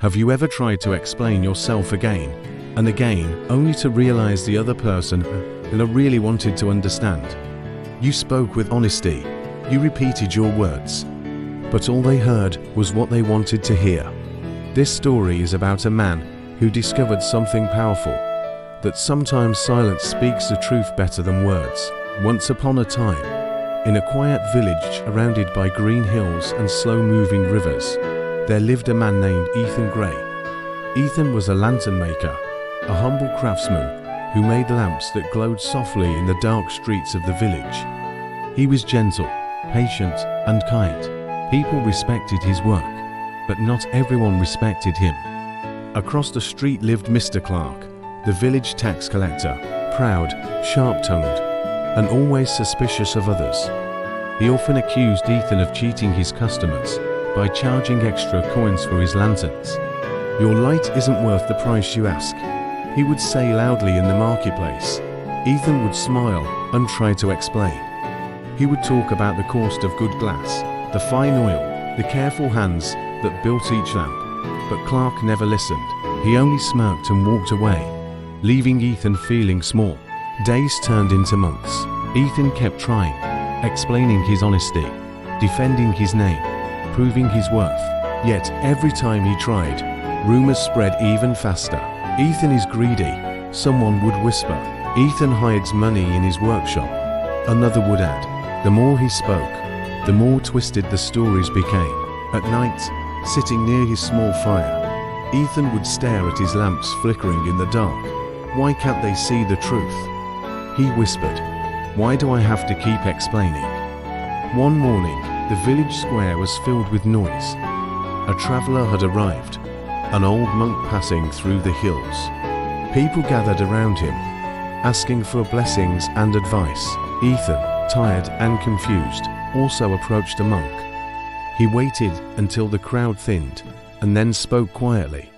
Have you ever tried to explain yourself again and again, only to realize the other person really wanted to understand? You spoke with honesty, you repeated your words, but all they heard was what they wanted to hear. This story is about a man who discovered something powerful, that sometimes silence speaks the truth better than words. Once upon a time, in a quiet village surrounded by green hills and slow-moving rivers, there lived a man named Ethan Gray. Ethan was a lantern maker, a humble craftsman who made lamps that glowed softly in the dark streets of the village. He was gentle, patient, and kind. People respected his work, but not everyone respected him. Across the street lived Mr. Clark, the village tax collector, proud, sharp-tongued, and always suspicious of others. He often accused Ethan of cheating his customers by charging extra coins for his lanterns. "Your light isn't worth the price you ask," he would say loudly in the marketplace. Ethan would smile and try to explain. He would talk about the cost of good glass, the fine oil, the careful hands that built each lamp, but Clark never listened. He only smirked and walked away, leaving Ethan feeling small. Days turned into months. Ethan kept trying, explaining his honesty, defending his name, proving his worth. Yet every time he tried, rumors spread even faster. "Ethan is greedy," someone would whisper. "Ethan hides money in his workshop," another would add. The more he spoke, the more twisted the stories became. At night, sitting near his small fire, Ethan would stare at his lamps flickering in the dark. "Why can't they see the truth?" he whispered. "Why do I have to keep explaining?" One morning, the village square was filled with noise. A traveler had arrived, an old monk passing through the hills. People gathered around him, asking for blessings and advice. Ethan, tired and confused, also approached the monk. He waited until the crowd thinned, and then spoke quietly.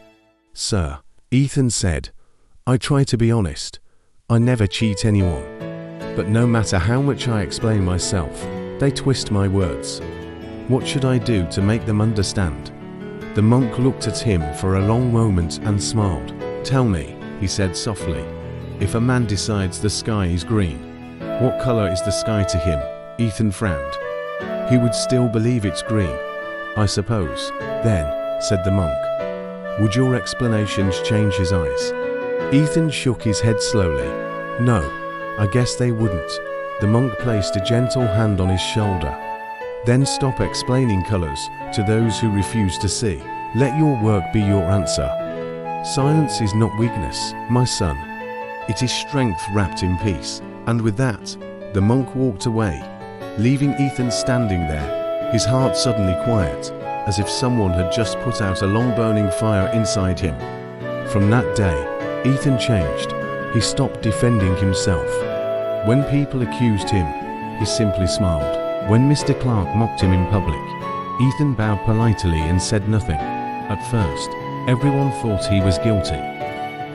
"Sir," Ethan said, "I try to be honest. I never cheat anyone. But no matter how much I explain myself, they twist my words. What should I do to make them understand?" The monk looked at him for a long moment and smiled. "Tell me," he said softly, "if a man decides the sky is green, what color is the sky to him?" Ethan frowned. "He would still believe it's green, I suppose." "Then," said the monk, "would your explanations change his eyes?" Ethan shook his head slowly. "No, I guess they wouldn't." The monk placed a gentle hand on his shoulder. "Then stop explaining colors to those who refuse to see. Let your work be your answer. Silence is not weakness, my son. It is strength wrapped in peace." And with that, the monk walked away, leaving Ethan standing there, his heart suddenly quiet, as if someone had just put out a long-burning fire inside him. From that day, Ethan changed. He stopped defending himself. When people accused him, he simply smiled. When Mr. Clark mocked him in public, Ethan bowed politely and said nothing. At first, everyone thought he was guilty.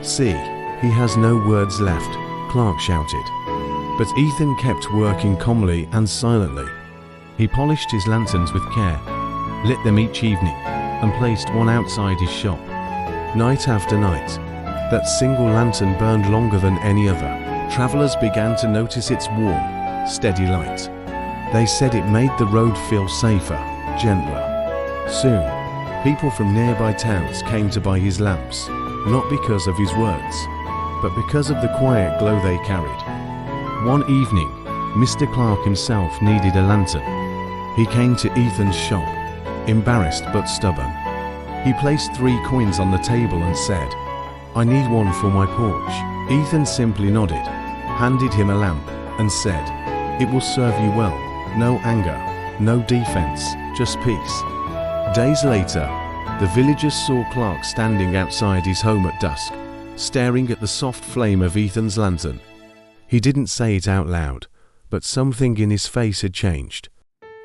"See, he has no words left," Clark shouted. But Ethan kept working calmly and silently. He polished his lanterns with care, lit them each evening, and placed one outside his shop. Night after night, that single lantern burned longer than any other. Travelers began to notice its warm, steady light. They said it made the road feel safer, gentler. Soon, people from nearby towns came to buy his lamps, not because of his words, but because of the quiet glow they carried. One evening, Mr. Clark himself needed a lantern. He came to Ethan's shop, embarrassed but stubborn. He placed 3 coins on the table and said, "I need one for my porch." Ethan simply nodded, handed him a lamp, and said, "It will serve you well. No anger, no defense, just peace." Days later, the villagers saw Clark standing outside his home at dusk, staring at the soft flame of Ethan's lantern. He didn't say it out loud, but something in his face had changed.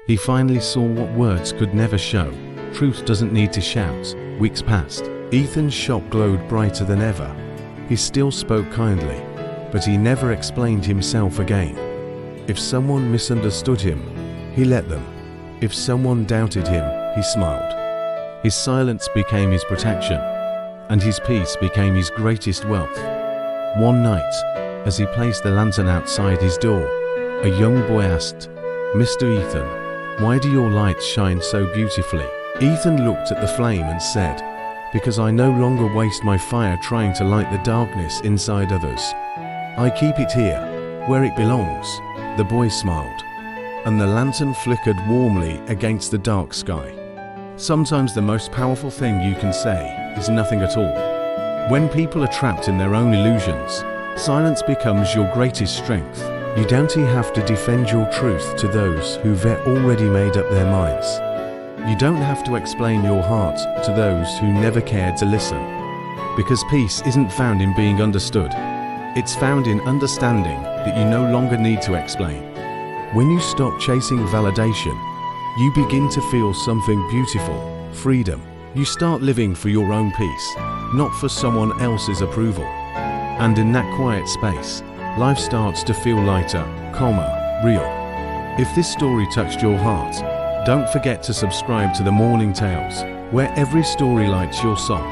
He finally saw what words could never show. Truth doesn't need to shout. Weeks passed. Ethan's shop glowed brighter than ever. He still spoke kindly, but he never explained himself again. If someone misunderstood him, he let them. If someone doubted him, he smiled. His silence became his protection, and his peace became his greatest wealth. One night, as he placed the lantern outside his door, a young boy asked, "Mr. Ethan, why do your lights shine so beautifully?" Ethan looked at the flame and said, "Because I no longer waste my fire trying to light the darkness inside others. I keep it here, where it belongs." The boy smiled, and the lantern flickered warmly against the dark sky. Sometimes the most powerful thing you can say is nothing at all. When people are trapped in their own illusions, silence becomes your greatest strength. You don't have to defend your truth to those who've already made up their minds. You don't have to explain your heart to those who never cared to listen. Because peace isn't found in being understood. It's found in understanding that you no longer need to explain. When you stop chasing validation, you begin to feel something beautiful, freedom. You start living for your own peace, not for someone else's approval. And in that quiet space, life starts to feel lighter, calmer, real. If this story touched your heart, don't forget to subscribe to the Morning Tales, where every story lights your soul.